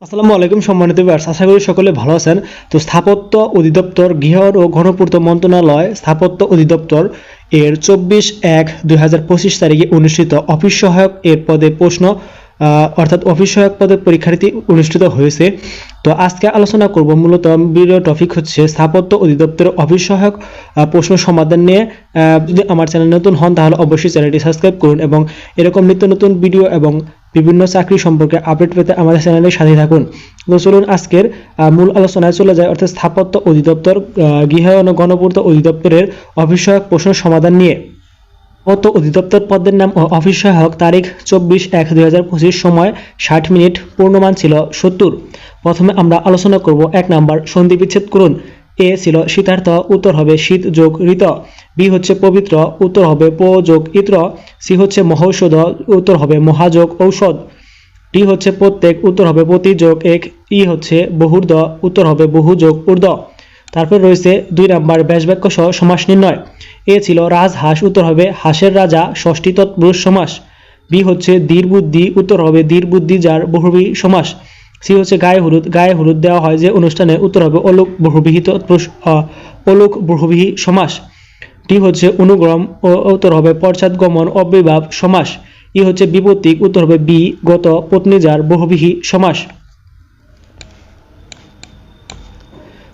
আসসালামু আলাইকুম সম্মানিত ভিউয়ার্স, আশা করি সকলে ভালো আছেন। তো স্থাপত্য অধিদপ্তর, গৃহ ও গণপূর্ত মন্ত্রণালয় স্থাপত্য অধিদপ্তর এর 24/1/2025 তারিখে অনুষ্ঠিত অফিস সহায়ক এর পদে প্রশ্ন অর্থাৎ অফিস সহায়ক পদে পরীক্ষাটি অনুষ্ঠিত হয়েছে। তো আজকে আলোচনা করব মূলত ভিডিও টপিক হচ্ছে স্থাপত্য অধিদপ্তরের অফিস সহায়ক প্রশ্ন সমাধান নিয়ে। যদি আমার চ্যানেল নতুন হন তাহলে অবশ্যই চ্যানেলটি সাবস্ক্রাইব করুন এবং এরকম নিত্য নতুন ভিডিও এবং বিভিন্ন চাকরি সম্পর্কে আপডেট পেতে আমাদের চ্যানেলের সাথে থাকুন। তো চলুন আজকের মূল আলোচনায় চলে যায়, অর্থাৎ স্থাপত্য অধিদপ্তর, গৃহ ও গণপূর্ত অধিদপ্তরের অফিস সহায়ক প্রশ্ন সমাধান নিয়ে। স্থাপত্য অধিদপ্তর পদের নাম ও অফিস সহায়ক, তারিখ 24/1/2025, সময় 60 মিনিট, পূর্ণমান ছিল 70। প্রথমে আমরা আলোচনা করব 1 নাম্বার, সন্ধি বিচ্ছেদ করুন। এ ছিল শীতার্থ, উত্তর হবে শীত যোগ ঋত। বি হচ্ছে পবিত্র, উত্তর হবে প যোগ ইত্র। সি হচ্ছে মহৌষধ, উত্তর হবে মহা যোগ ঔষধ। ডি হচ্ছে প্রত্যেক, উত্তর হবে প্রতি যোগ এক। ই হচ্ছে বহুর্ধ, উত্তর হবে বহু যোগ ঊর্ধ্ব। তারপর রয়েছে 2 নাম্বার, ব্যাসবাক্য সহ সমাস নির্ণয়। এ ছিল রাজহাঁস, উত্তর হবে হাঁসের রাজা, ষষ্ঠী তৎপুরুষ সমাস। বি হচ্ছে ধীর বুদ্ধি, উত্তর হবে ধীর বুদ্ধি যার বহুব্রীহি সমাস। সি হচ্ছে গায়ে হলুদ, গায়ে হলুদ দেওয়া হয় যে অনুষ্ঠানে, উত্তর হবে অলোক বহুব্রীহি অলোক বহুব্রীহি সমাস। ডি হচ্ছে অনুগ্রম, উত্তর হবে পশ্চাৎগমন অব্যয়ভাব সমাস। ই হচ্ছে বিপত্তিক, উত্তর হবে বি গত পত্নী যার বহুব্রীহি সমাস।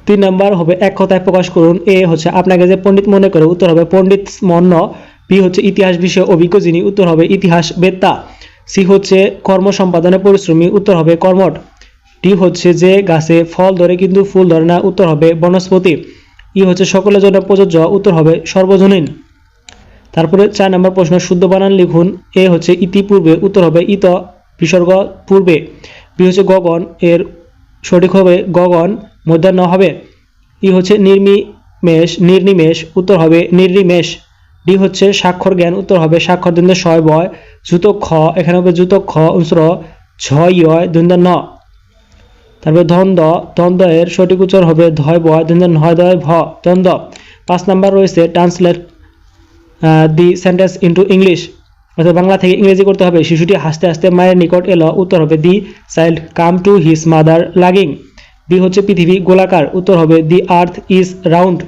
3 নাম্বার হবে এক কথায় প্রকাশ করুন। এ হচ্ছে আপনাকে যে পণ্ডিত মনে করে, উত্তর হবে পণ্ডিত মন্য। বি হচ্ছে ইতিহাস বিষয়ে অভিজ্ঞ যিনি, উত্তর হবে ইতিহাস বেত্তা। সি হচ্ছে কর্ম সম্পাদনে পরিশ্রমী, উত্তর হবে কর্মঠ। ডি হচ্ছে যে গাছে ফল ধরে কিন্তু ফুল ধরে না, উত্তর হবে বনস্পতি। ই হচ্ছে সকলের জন্য প্রযোজ্য, উত্তর হবে সর্বজনীন। তারপরে 4 নম্বর প্রশ্ন, শুদ্ধ বানান লিখুন। এ হচ্ছে ইতিপূর্বে, উত্তর হবে ইত বিসর্গ পূর্বে। বি হচ্ছে গগন, এর সঠিক হবে গগন মধ্যাহ্ন হবে। ই হচ্ছে নির্নিমেষ, উত্তর হবে নির্নিমেষ। ডি হচ্ছে স্বাক্ষর জ্ঞান, উত্তর হবে স্বাক্ষর দন্দ্য শয় বয়। জুতক খ, এখানে হবে জুতক খ উত্তর ছয় ইয় দন্দ্য ন। তারপরে দ্বন্দ্ব, দ্বন্দ্ব এর সঠিক উচ্চারণ হবে ধয় বয় দন্দ্য নয় দয় ভ দ্বন্দ্ব। 5 নাম্বার রয়েছে translate the sentence into English, অর্থাৎ বাংলা থেকে ইংরেজি করতে হবে। শিশুটি হাসতে হাসতে মায়ের নিকট এলো, উত্তর হবে the child came to his mother লাগিং। বি হচ্ছে পৃথিবী গোলাকার, উত্তর হবে the earth is round.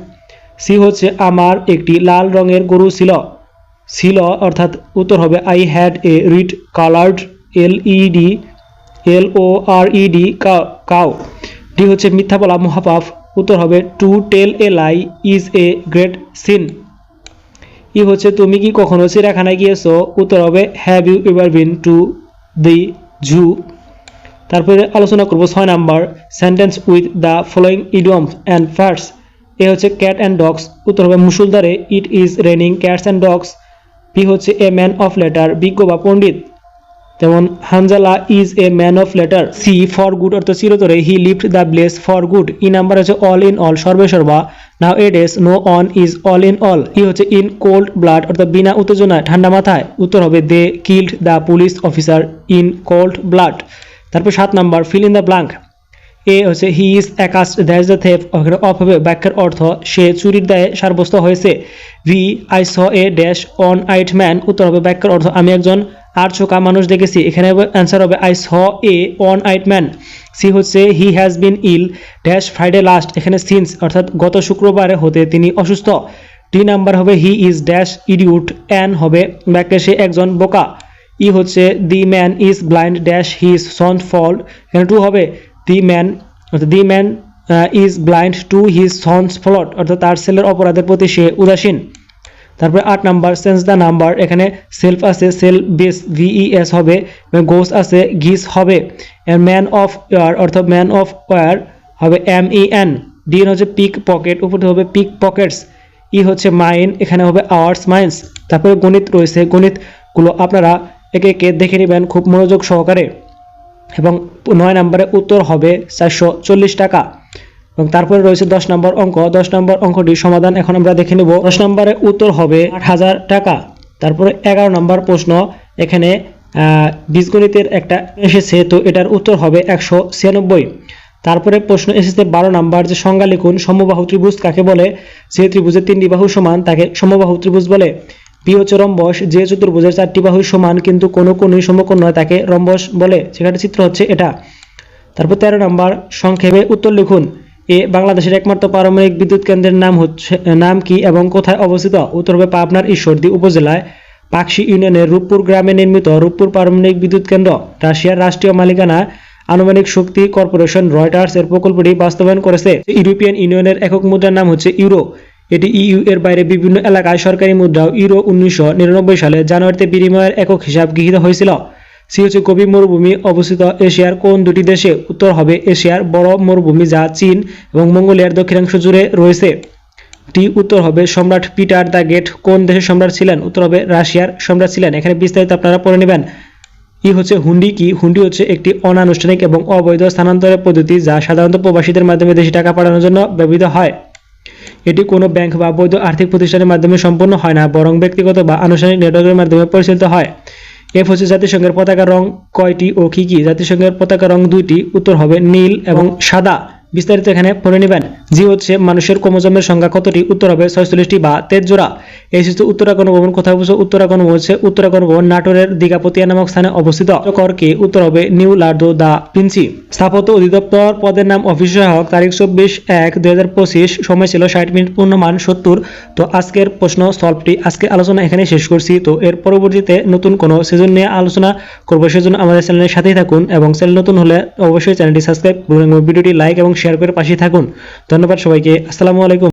C হচ্ছে আমার একটি লাল রঙের গরু ছিল, ছিল অর্থাৎ উত্তর হবে I had a red coloured LORED cow. D হচ্ছে মিথ্যা বলা মহাপাপ, উত্তর হবে to tell a lie is a great sin. E হচ্ছে তুমি কি কখনো চিড়িয়াখানায় গিয়েছো, উত্তর হবে have you ever been to the zoo. তারপরে আলোচনা করব 6 number, sentence with the following idioms and facts. A হচ্ছে ক্যাট অ্যান্ড ডগস, উত্তর হবে মুসুলধারে it is raining cats and dogs. B হচ্ছে এ ম্যান অফ লেটার, বিজ্ঞ বা পণ্ডিত, যেমন Hanzala is a man of letter. C for good, অর্থ চিরতরে he left the place for good. E number হচ্ছে অল ইন অল, সর্বে সর্বা, nowadays no one is all in all. E হচ্ছে ইন কোল্ড ব্লাড, অর্থাৎ বিনা উত্তেজনায় ঠান্ডা মাথায়, উত্তর হবে they killed the police officer in cold blood. তারপর 7 number, fill in the blank. এ হচ্ছে he is accused that the theft, of হবে ব্যাখ্যার অর্থ সে চুরির দায়ে সাব্যস্ত হয়েছে। V I saw a dash on eight man, উত্তর হবে ব্যাখ্যার অর্থ আমি একজন আর চোখা মানুষ দেখেছি, এখানে অ্যান্সার হবে I saw a one eight man. C হচ্ছে he has been ill dash Friday last, এখানে সিন্স অর্থাৎ গত শুক্রবারে হতে তিনি অসুস্থ। ডি নাম্বার হবে he is dash idiot, an হবে ব্যাখ্যা সে একজন বোকা। ই হচ্ছে the man is blind dash his son fault, এখানে টু হবে the man is blind to his son's fault, অর্থাৎ তার ছেলের অপরাধের প্রতি সে উদাসীন। তারপরে 8 নাম্বার, সেন্স দ্য নাম্বার। এখানে সেলফ আছে সেল বেস VES হবে, গোস আছে গিস হবে, ম্যান অফ ইয়ার অর্থাৎ ম্যান অফ ওয়ার হবে MEN। ডি হচ্ছে পিক পকেট, উপরে হবে পিক পকেটস। ই হচ্ছে মাইন, এখানে হবে আওয়ার্স মাইন্স। তারপরে গণিত রয়েছে, গণিতগুলো আপনারা একে একে দেখে নেবেন খুব মনোযোগ সহকারে। এবং 9 নম্বরে উত্তর হবে 440 টাকা। এবং তারপরে রয়েছে 10 নম্বর অঙ্ক, 10 নম্বর অঙ্কটির সমাধান এখন আমরা দেখে নেব। 10 নম্বরে উত্তর হবে 8000 টাকা। তারপরে 11 নম্বর প্রশ্ন, এখানে বীজগণিতের একটা এসেছে, তো এটার উত্তর হবে 196। তারপরে প্রশ্ন এসেছে 12 নাম্বার, যে সংজ্ঞা লিখুন সমবাহু ত্রিভুজ কাকে বলে। যে ত্রিভুজের 3টি বাহু সমান তাকে সমবাহু ত্রিভুজ বলে। বি হচ্ছে রম্বস, যে চতুর্ভুজের 4টি বাহু সমান কিন্তু কোনো কোণই সমকোণ নয় তাকে রম্বস বলে, সেখানে চিত্র হচ্ছে এটা। তারপর 13 নম্বর, সংক্ষেপে উত্তর লিখুন। এ, বাংলাদেশের একমাত্র পারমাণবিক বিদ্যুৎ কেন্দ্রের নাম কি এবং কোথায় অবস্থিত? উত্তর হবে পাবনার ঈশ্বরদী উপজেলায় পাকশী ইউনিয়নের রূপপুর গ্রামে নির্মিত রূপপুর পারমাণবিক বিদ্যুৎ কেন্দ্র। রাশিয়ার রাষ্ট্রীয় মালিকানা আনুমানিক শক্তি কর্পোরেশন রয়টার্স এর প্রকল্পটি বাস্তবায়ন করেছে। ইউরোপিয়ান ইউনিয়নের একক মুদ্রার নাম হচ্ছে ইউরো। এটি ইইউ এর বাইরে বিভিন্ন এলাকায় সরকারি মুদ্রাও ইউরো 1999 সালে জানুয়ারিতে বিনিময়ের একক হিসাব গৃহীত হয়েছিল। সি হচ্ছে গোবি মরুভূমি অবস্থিত এশিয়ার কোন দুটি দেশে? উত্তর হবে এশিয়ার বড় মরুভূমি যা চীন এবং মঙ্গোলিয়ার দক্ষিণাংশ জুড়ে রয়েছে। টি, উত্তর হবে সম্রাট পিটার দ্য গ্রেট কোন দেশের সম্রাট ছিলেন? উত্তর হবে রাশিয়ার সম্রাট ছিলেন। এখানে বিস্তারিত আপনারা পড়ে নেবেন। ই হচ্ছে হুন্ডি কি? হুন্ডি হচ্ছে একটি অনানুষ্ঠানিক এবং অবৈধ স্থানান্তরের পদ্ধতি যা সাধারণত প্রবাসীদের মাধ্যমে দেশে টাকা পাঠানোর জন্য ব্যবহৃত হয়। এটি কোনো ব্যাংক বা বৈধ আর্থিক প্রতিষ্ঠানের মাধ্যমে সম্পন্ন হয় না, বরং ব্যক্তিগত বা আনুষ্ঠানিক নেটওয়ার্কের মাধ্যমে পরিচালিত হয়। এফ হচ্ছে জাতিসংঘের পতাকার রং কয়টি ও কি কি? জাতিসংঘের পতাকার রং দুইটি, উত্তর হবে নীল এবং সাদা। বিস্তারিত এখানে পড়ে নেবেন। জি হচ্ছে মানুষের ক্রোমোজোমের সংখ্যা কতটি? উত্তর হবে 46টি বা 13 জোড়া। এই হচ্ছে উত্তরাখণ্ড ভবন কোথায় অবস্থিত? উত্তরাখণ্ড হচ্ছে উত্তরাখণ্ড ভবন নাটোরের দীঘাপতিয়া নামক স্থানে অবস্থিত। কর কে? উত্তর হবে নিউ লার্দো দা ভিঞ্চি। স্থাপত্য অধিদপ্তর পদের নাম অফিস সহায়ক, তারিখ 24/1/2025, সময় ছিল 60 মিনিট, পূর্ণমান 70। তো আজকের প্রশ্ন সলভটি, আজকে আলোচনা এখানে শেষ করছি। তো এর পরবর্তীতে নতুন কোনো সিজন নিয়ে আলোচনা করবো, সেজন্য আমাদের চ্যানেলের সাথেই থাকুন এবং চ্যানেল নতুন হলে অবশ্যই চ্যানেলটি সাবস্ক্রাইব করুন এবং ভিডিওটি লাইক এবং শেয়ার করে পাশে থাকুন। ধন্যবাদ সবাইকে। আসসালামু আলাইকুম।